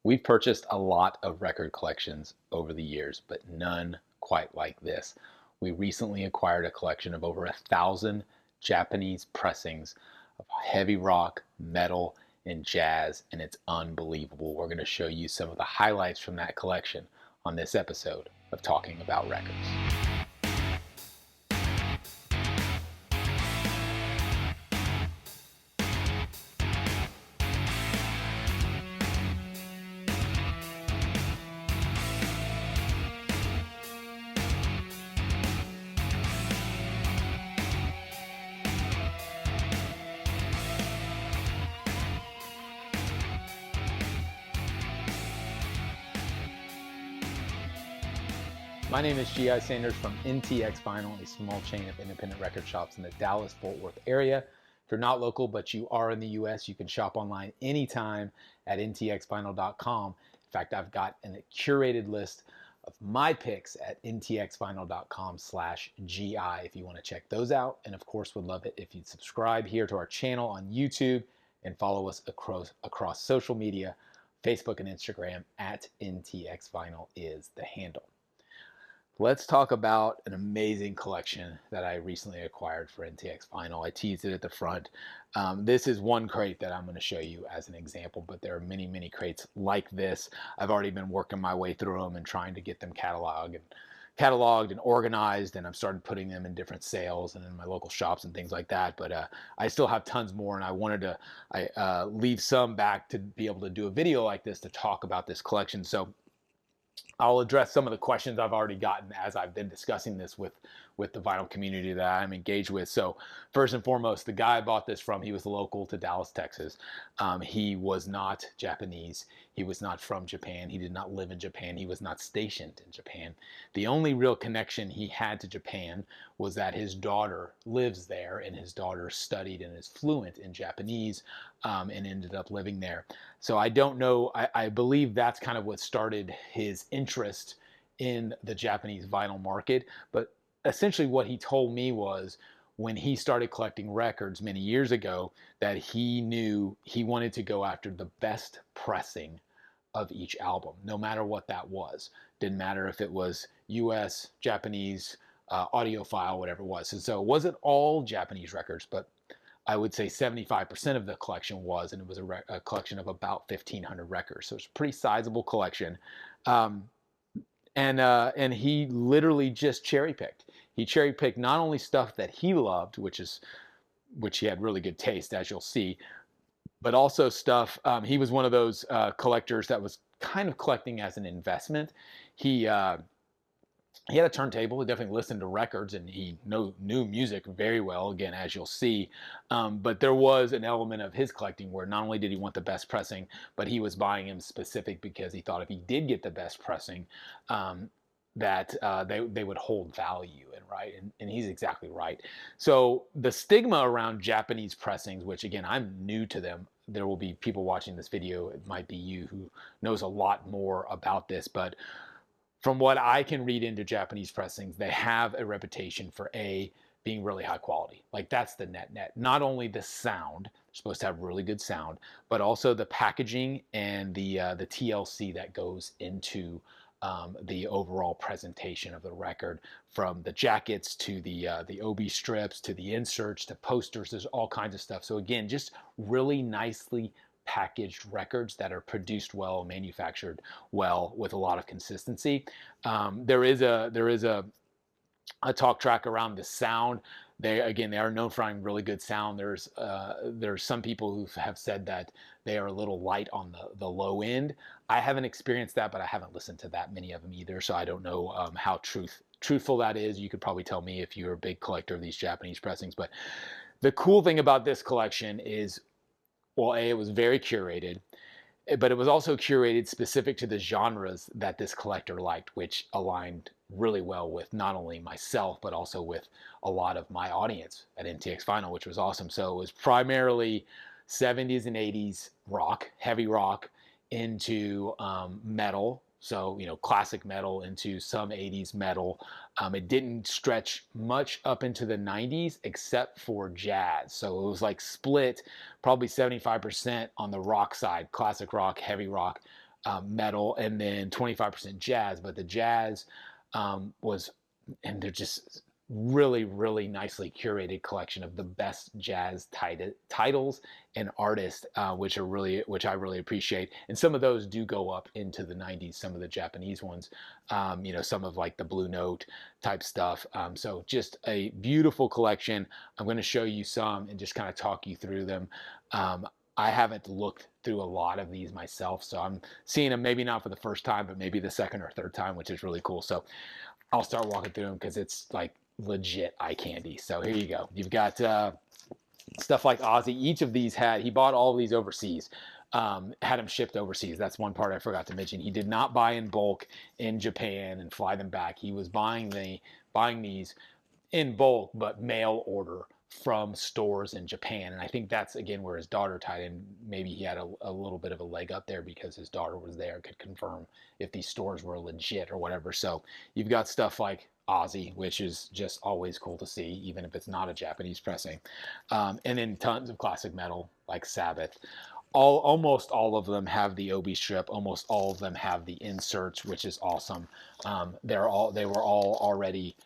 We've purchased a lot of record collections over the years, but none quite like this. We recently acquired a collection of over 1,000 Japanese pressings of heavy rock, metal, and jazz, and it's unbelievable. We're going to show you some of the highlights from that collection on this episode of Talking About Records. My name is G.I. Sanders from NTX Vinyl, a small chain of independent record shops in the Dallas-Fort Worth area. If you're not local, but you are in the U.S., you can shop online anytime at ntxvinyl.com. In fact, I've got a curated list of my picks at ntxvinyl.com/GI if you want to check those out. And of course, would love it if you'd subscribe here to our channel on YouTube and follow us across social media. Facebook and Instagram at NTX Vinyl is the handle. Let's talk about an amazing collection that I recently acquired for NTX Vinyl. I teased it at the front. This is one crate that I'm going to show you as an example, but there are many, many crates like this. I've already been working my way through them and trying to get them cataloged and organized, and I've started putting them in different sales and in my local shops and things like that. But I still have tons more, and I wanted to leave some back to be able to do a video like this to talk about this collection. So I'll address some of the questions I've already gotten as I've been discussing this with the vinyl community that I'm engaged with. So first and foremost, the guy I bought this from, he was local to Dallas, Texas. He was not Japanese. He was not from Japan. He did not live in Japan. He was not stationed in Japan. The only real connection he had to Japan was that his daughter lives there, and his daughter studied and is fluent in Japanese and ended up living there. So I don't know. I believe that's kind of what started his interest in the Japanese vinyl market. But essentially what he told me was when he started collecting records many years ago that he knew he wanted to go after the best pressing of each album, no matter what that was. Didn't matter if it was US, Japanese, audiophile, whatever it was. And so it wasn't all Japanese records, but I would say 75% of the collection was, and it was a collection of about 1,500 records. So it's a pretty sizable collection. And he literally just cherry picked. He cherry picked not only stuff that he loved, which he had really good taste, as you'll see, but also stuff. He was one of those collectors that was kind of collecting as an investment. He had a turntable. He definitely listened to records, and he knew music very well, again, as you'll see. But there was an element of his collecting where not only did he want the best pressing, but he was buying him specific because he thought if he did get the best pressing, that they would hold value, and he's exactly right. So the stigma around Japanese pressings, which again, I'm new to them. There will be people watching this video. It might be you who knows a lot more about this, but from what I can read into Japanese pressings, they have a reputation for being really high quality. Like that's the net. Not only the sound, they're supposed to have really good sound, but also the packaging and the TLC that goes into the overall presentation of the record, from the jackets to the OB strips to the inserts to posters. There's all kinds of stuff. So again, just really nicely packaged records that are produced well, manufactured well, with a lot of consistency. There is a talk track around the sound. They are known for having really good sound. There's some people who have said that they are a little light on the low end. I haven't experienced that, but I haven't listened to that many of them either, so I don't know how truthful that is. You could probably tell me if you're a big collector of these Japanese pressings. But the cool thing about this collection is, well, it was very curated, but it was also curated specific to the genres that this collector liked, which aligned really well with not only myself, but also with a lot of my audience at NTX Vinyl, which was awesome. So it was primarily 70s and 80s rock, heavy rock, into metal. So, classic metal into some 80s metal. It didn't stretch much up into the 90s except for jazz. So it was like split probably 75% on the rock side, classic rock, heavy rock, metal, and then 25% jazz. But the jazz was, and they're just really, really nicely curated collection of the best jazz titles and artists, which I really appreciate. And some of those do go up into the 90s. Some of the Japanese ones, some of like the Blue Note type stuff. So just a beautiful collection. I'm going to show you some and just kind of talk you through them. I haven't looked through a lot of these myself, so I'm seeing them maybe not for the first time, but maybe the second or third time, which is really cool. So I'll start walking through them because it's like legit eye candy. So here you go. You've got stuff like Ozzy. Each of these he bought all of these overseas, had them shipped overseas. That's one part I forgot to mention. He did not buy in bulk in Japan and fly them back. He was buying these in bulk, but mail order from stores in Japan. And I think that's, again, where his daughter tied in. Maybe he had a little bit of a leg up there because his daughter was there and could confirm if these stores were legit or whatever. So you've got stuff like Ozzy, which is just always cool to see, even if it's not a Japanese pressing. And then tons of classic metal like Sabbath. Almost all of them have the obi strip. Almost all of them have the inserts, which is awesome. They were all already,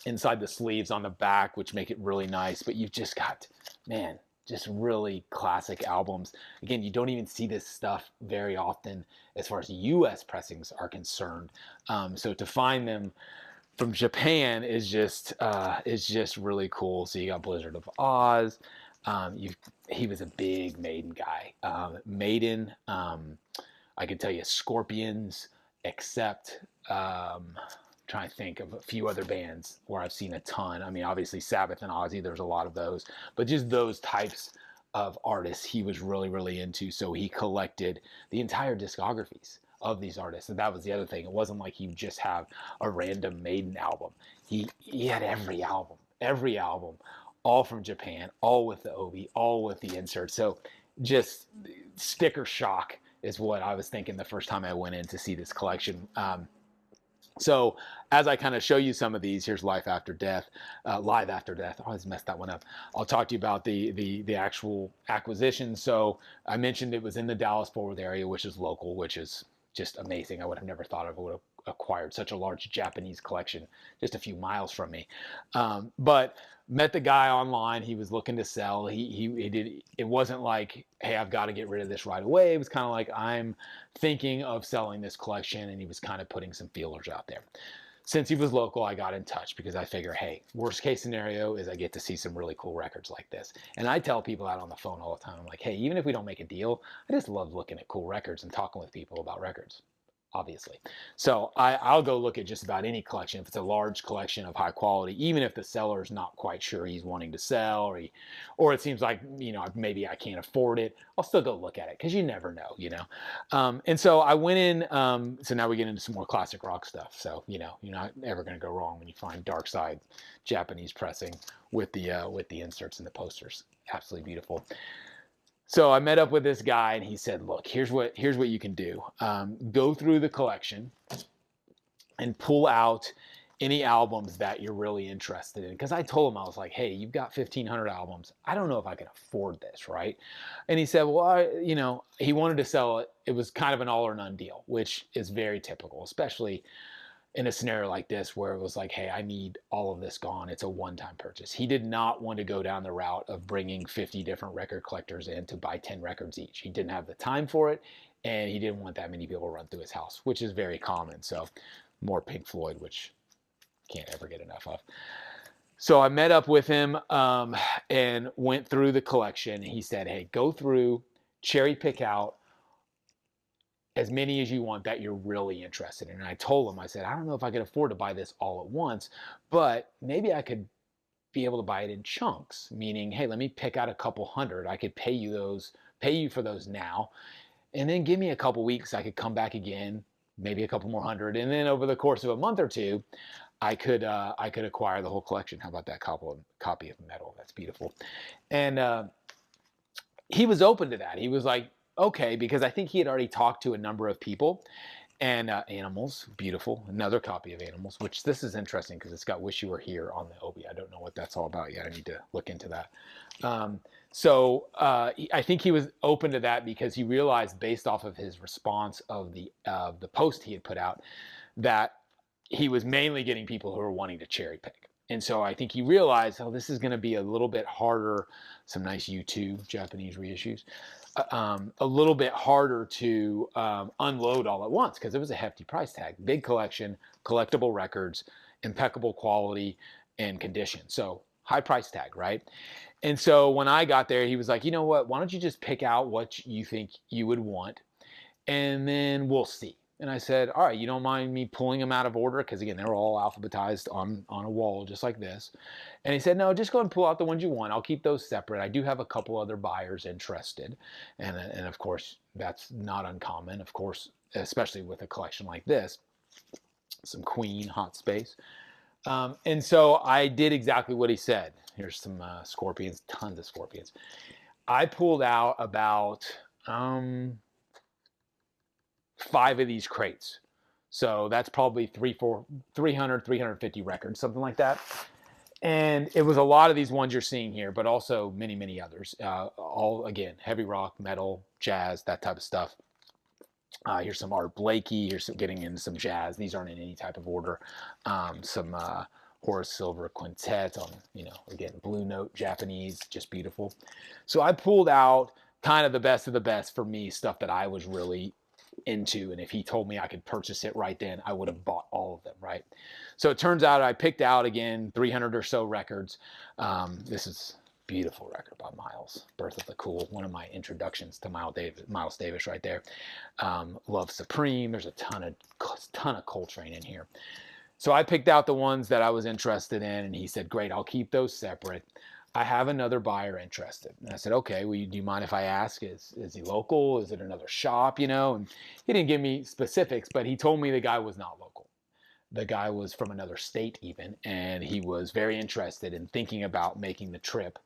inside the sleeves on the back, which make it really nice. But you've just got, man, just really classic albums. Again, you don't even see this stuff very often as far as US pressings are concerned. So to find them from Japan is just really cool. So you got Blizzard of Oz. He was a big Maiden guy. Maiden, I could tell you Scorpions, except trying to think of a few other bands where I've seen a ton. I mean, obviously Sabbath and Ozzy, there's a lot of those, but just those types of artists he was really, really into. So he collected the entire discographies of these artists. And that was the other thing. It wasn't like he would just have a random Maiden album. He had every album, all from Japan, all with the obi, all with the insert. So just sticker shock is what I was thinking the first time I went in to see this collection. So as I kind of show you some of these, here's Live After Death. I always messed that one up. I'll talk to you about the actual acquisition. So I mentioned it was in the Dallas-Fort Worth area, which is local, which is just amazing. I would have never thought I would have acquired such a large Japanese collection just a few miles from me. But met the guy online. He was looking to sell. He did. It wasn't like, hey, I've got to get rid of this right away. It was kind of like, I'm thinking of selling this collection, and he was kind of putting some feelers out there. Since he was local, I got in touch because I figure, hey, worst case scenario is I get to see some really cool records like this. And I tell people out on the phone all the time, I'm like, hey, even if we don't make a deal, I just love looking at cool records and talking with people about records, obviously. So I'll go look at just about any collection. If it's a large collection of high quality, even if the seller's not quite sure he's wanting to sell, or it seems like, maybe I can't afford it, I'll still go look at it because you never know, And so I went in, so now we get into some more classic rock stuff. So, you're not ever going to go wrong when you find Dark Side Japanese pressing with the inserts and the posters. Absolutely beautiful. So I met up with this guy, and he said, look, here's what you can do. Go through the collection and pull out any albums that you're really interested in. Because I told him, I was like, hey, you've got 1,500 albums. I don't know if I can afford this, right? And he said, well, he wanted to sell it. It was kind of an all or none deal, which is very typical, especially in a scenario like this where it was like, hey, I need all of this gone. It's a one-time purchase. He did not want to go down the route of bringing 50 different record collectors in to buy 10 records each. He didn't have the time for it, and he didn't want that many people to run through his house, which is very common. So more Pink Floyd, which can't ever get enough of. So I met up with him and went through the collection. He said, hey, go through, cherry pick out as many as you want that you're really interested in. And I told him, I said, I don't know if I could afford to buy this all at once, but maybe I could be able to buy it in chunks, meaning, hey, let me pick out a couple hundred. I could pay you for those now, and then give me a couple weeks. I could come back again, maybe a couple more hundred. And then over the course of a month or two, I could acquire the whole collection. How about that copy of Metal? That's beautiful. And he was open to that. He was like, okay, because I think he had already talked to a number of people. And Animals, beautiful. Another copy of Animals, which this is interesting because it's got Wish You Were Here on the obi. I don't know what that's all about yet. I need to look into that. So I think he was open to that because he realized, based off of his response of the post he had put out, that he was mainly getting people who were wanting to cherry pick. And so I think he realized, oh, this is going to be a little bit harder. Some nice U2 Japanese reissues. A little bit harder to unload all at once because it was a hefty price tag. Big collection, collectible records, impeccable quality and condition. So high price tag, right? And so when I got there, he was like, you know what? Why don't you just pick out what you think you would want, and then we'll see. And I said, all right, you don't mind me pulling them out of order? Because again, they were all alphabetized on a wall just like this. And he said, no, just go and pull out the ones you want. I'll keep those separate. I do have a couple other buyers interested. And of course, that's not uncommon, of course, especially with a collection like this. Some Queen, Hot Space. And so I did exactly what he said. Here's some Scorpions, tons of Scorpions. I pulled out about 5 of these crates. So that's probably 300, 350 records, something like that. And it was a lot of these ones you're seeing here, but also many, many others. All, again, heavy rock, metal, jazz, that type of stuff. Here's some Art Blakey. Here's getting into some jazz. These aren't in any type of order. Some Horace Silver Quintet on, again, Blue Note, Japanese, just beautiful. So I pulled out kind of the best of the best for me, stuff that I was really into, and if he told me I could purchase it right then, I would have bought all of them, right? So it turns out I picked out, again, 300 or so records. This is a beautiful record by Miles, Birth of the Cool, one of my introductions to Miles Davis right there. Love Supreme. There's a ton of Coltrane in here. So I picked out the ones that I was interested in, and he said, great, I'll keep those separate. I have another buyer interested. And I said, okay, well, do you mind if I ask, is he local? Is it another shop, And he didn't give me specifics, but he told me the guy was not local. The guy was from another state even, and he was very interested in thinking about making the trip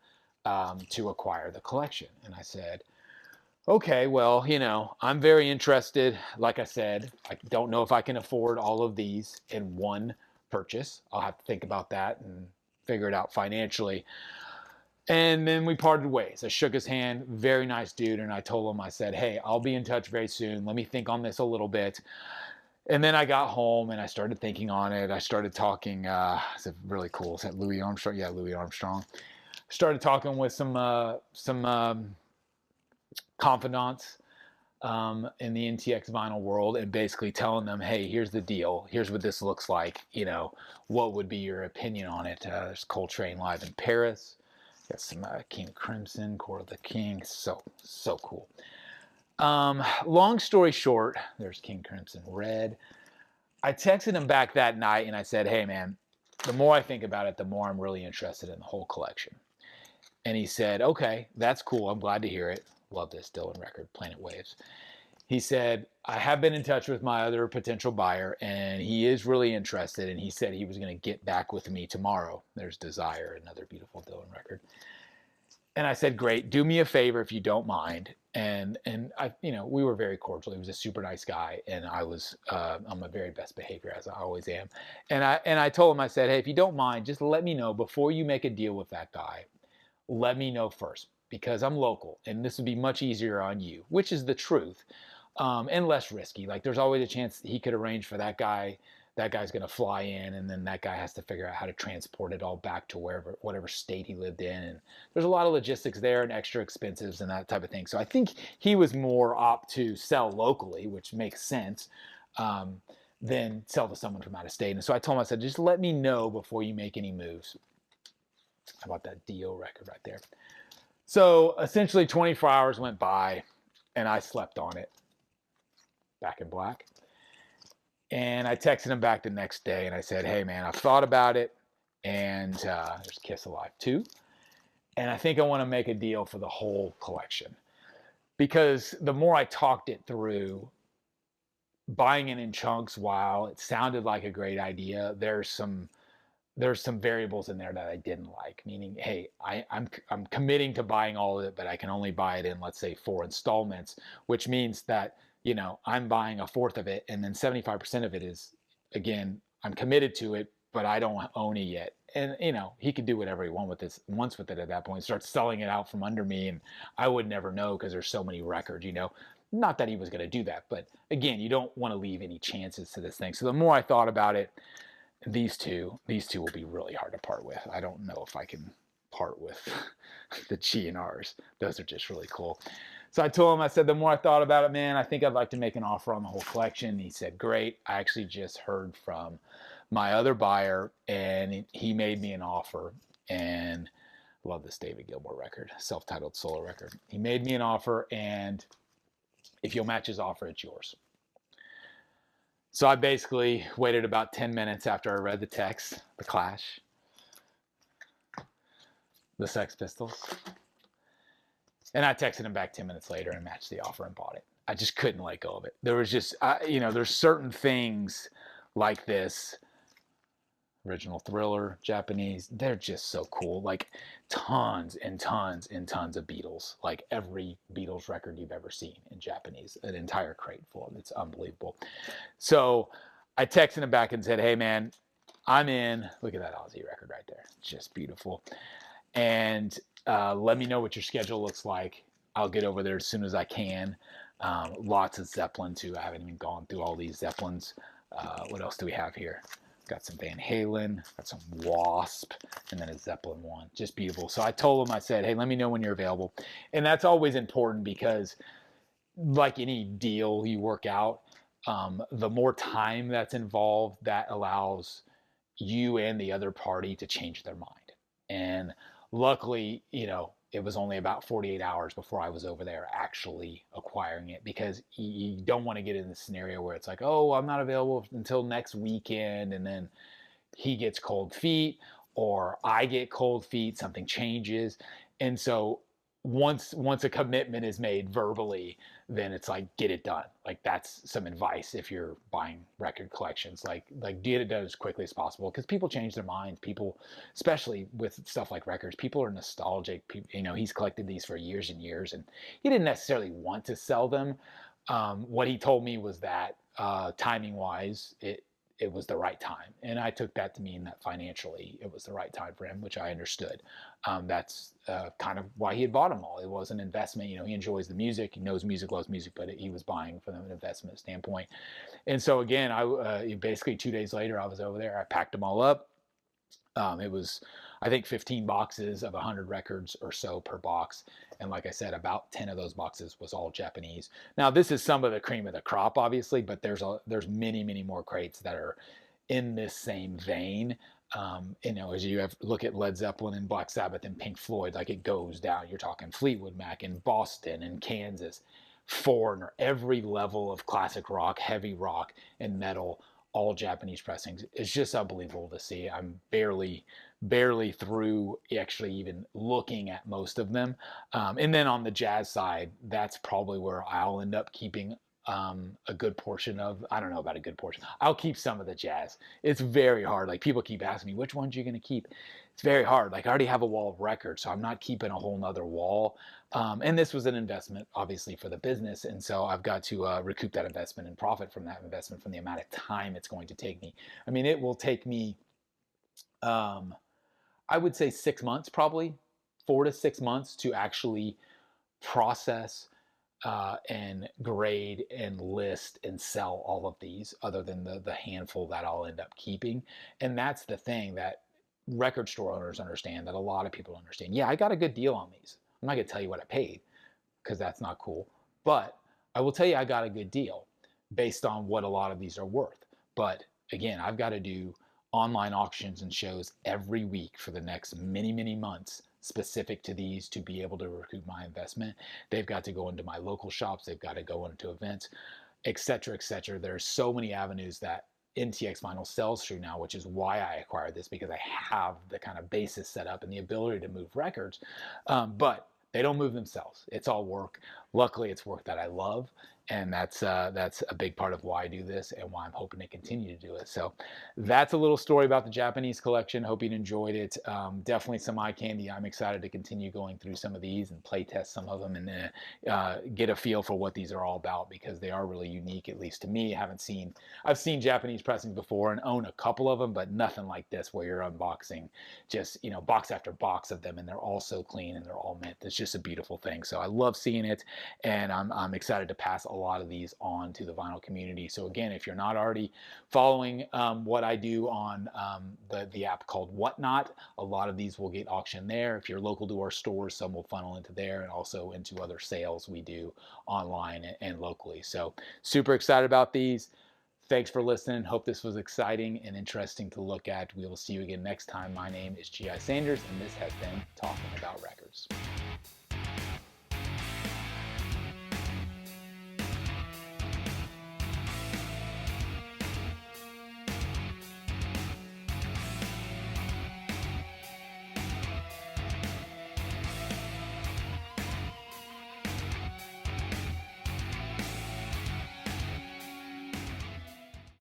to acquire the collection. And I said, okay, well, I'm very interested. Like I said, I don't know if I can afford all of these in one purchase. I'll have to think about that and figure it out financially. And then we parted ways. I shook his hand, very nice dude, and I told him, I said, hey, I'll be in touch very soon. Let me think on this a little bit. And then I got home and I started thinking on it. I started talking, is it really cool? Is that Louis Armstrong? Yeah, Louis Armstrong. Started talking with some confidants in the NTX Vinyl world, and basically telling them, hey, here's the deal. Here's what this looks like. What would be your opinion on it? There's Coltrane live in Paris. Got some King Crimson, Court of the King. So cool. Long story short, there's King Crimson Red. I texted him back that night and I said, hey man, the more I think about it, the more I'm really interested in the whole collection. And he said, okay, that's cool. I'm glad to hear it. Love this Dylan record, Planet Waves. He said, I have been in touch with my other potential buyer, and he is really interested, and he said he was going to get back with me tomorrow. There's Desire, another beautiful Dylan record. And I said, great, do me a favor if you don't mind. And I, we were very cordial. He was a super nice guy, and I was on my very best behavior, as I always am. And I told him, I said, hey, if you don't mind, just let me know before you make a deal with that guy. Let me know first, because I'm local, and this would be much easier on you, which is the truth. And less risky. Like, there's always a chance he could arrange for that guy. That guy's going to fly in, and then that guy has to figure out how to transport it all back to whatever state he lived in. And there's a lot of logistics there and extra expenses and that type of thing. So I think he was more opt to sell locally, which makes sense, than sell to someone from out of state. And so I told him, I said, just let me know before you make any moves. How about that Dio record right there? So essentially 24 hours went by, and I slept on it. Back in Black. And I texted him back the next day and I said, hey man, I've thought about it, and there's Kiss Alive 2. And I think I want to make a deal for the whole collection, because the more I talked it through, buying it in chunks, while it sounded like a great idea, there's some variables in there that I didn't like, meaning, hey, I'm committing to buying all of it, but I can only buy it in, let's say, 4 installments, which means that I'm buying a fourth of it, and then 75% of it is, again, I'm committed to it, but I don't own it yet. And you know, he could do whatever he wants with it at that point. Start selling it out from under me, and I would never know because there's so many records. You know, not that he was going to do that, but again, you don't want to leave any chances to this thing. So the more I thought about it, these two will be really hard to part with. I don't know if I can part with the G&Rs. Those are just really cool. So I told him, I said, the more I thought about it, man, I think I'd like to make an offer on the whole collection. He said, great. I actually just heard from my other buyer, and he made me an offer. And I love this David Gilmour record, self-titled solo record. He made me an offer, and if you'll match his offer, it's yours. So I basically waited about 10 minutes after I read the text, the Clash, the Sex Pistols, and I texted him back 10 minutes later and matched the offer and bought it. I just couldn't let go of it. There was just, you know, there's certain things like this. Original Thriller, Japanese, they're just so cool. Like tons and tons and tons of Beatles. Like every Beatles record you've ever seen in Japanese. An entire crate full of it. It's unbelievable. So I texted him back and said, hey man, I'm in. Look at that Ozzy record right there. It's just beautiful. And let me know what your schedule looks like. I'll get over there as soon as I can. Lots of Zeppelin too. I haven't even gone through all these Zeppelins. What else do we have here? Got some Van Halen, got some Wasp, and then a Zeppelin one. Just beautiful. So I told him, I said, hey, let me know when you're available. And that's always important because like any deal you work out, the more time that's involved, that allows you and the other party to change their mind. And luckily, you know, it was only about 48 hours before I was over there actually acquiring it, because you don't want to get in the scenario where it's like, oh, I'm not available until next weekend, and then he gets cold feet or I get cold feet, something changes. And so once a commitment is made verbally, then it's like, get it done. Like that's some advice if you're buying record collections, like get it done as quickly as possible, because people change their minds. People, especially with stuff like records, people are nostalgic. You know, he's collected these for years and years, and he didn't necessarily want to sell them. What he told me was that timing wise, it was the right time. And I took that to mean that financially it was the right time for him, which I understood. That's kind of why he had bought them all. It was an investment. You know, he enjoys the music, he knows music, loves music, but he was buying from an investment standpoint. And so again, basically 2 days later, I was over there. I packed them all up. It was, I think, 15 boxes of 100 records or so per box. And like I said, about 10 of those boxes was all Japanese. Now, this is some of the cream of the crop, obviously, but there's many, many more crates that are in this same vein. You know, as you look at Led Zeppelin and Black Sabbath and Pink Floyd, like it goes down. You're talking Fleetwood Mac in Boston and Kansas, Foreigner, every level of classic rock, heavy rock, and metal, all Japanese pressings. It's just unbelievable to see. I'm barely through actually even looking at most of them. And then on the jazz side, that's probably where I'll end up keeping a good portion of. I don't know about a good portion. I'll keep some of the jazz. It's very hard. Like people keep asking me, which ones are you going to keep? It's very hard. Like I already have a wall of records, so I'm not keeping a whole nother wall. And this was an investment, obviously, for the business. And so I've got to recoup that investment and profit from that investment from the amount of time it's going to take me. I mean, it will take me, I would say 6 months, probably 4 to 6 months to actually process and grade and list and sell all of these, other than the handful that I'll end up keeping. And that's the thing that record store owners understand, that a lot of people understand. Yeah, I got a good deal on these. I'm not going to tell you what I paid, because that's not cool. But I will tell you I got a good deal based on what a lot of these are worth. But again, I've got to do online auctions and shows every week for the next many, many months specific to these to be able to recoup my investment. They've got to go into my local shops. They've got to go into events, etc., etc. There's so many avenues that NTX Vinyl sells through now, which is why I acquired this, because I have the kind of basis set up and the ability to move records. But they don't move themselves. It's all work. luckily it's work that I love, and that's a big part of why I do this and why I'm hoping to continue to do it. So that's a little story about the Japanese collection. Hope you enjoyed it. Definitely some eye candy. I'm excited to continue going through some of these and play test some of them, and get a feel for what these are all about, because they are really unique, at least to me. I've seen Japanese pressings before and own a couple of them, but nothing like this, where you're unboxing just, box after box of them, and they're all so clean and they're all mint. It's just a beautiful thing. So I love seeing it, and I'm excited to pass a lot of these on to the vinyl community. So again, if you're not already following what I do on the app called Whatnot, a lot of these will get auctioned there. If you're local to our stores, some will funnel into there, and also into other sales we do online and locally. So super excited about these. Thanks for listening. Hope this was exciting and interesting to look at. We will see you again next time. My name is G.I. Sanders, and this has been Talking About Records.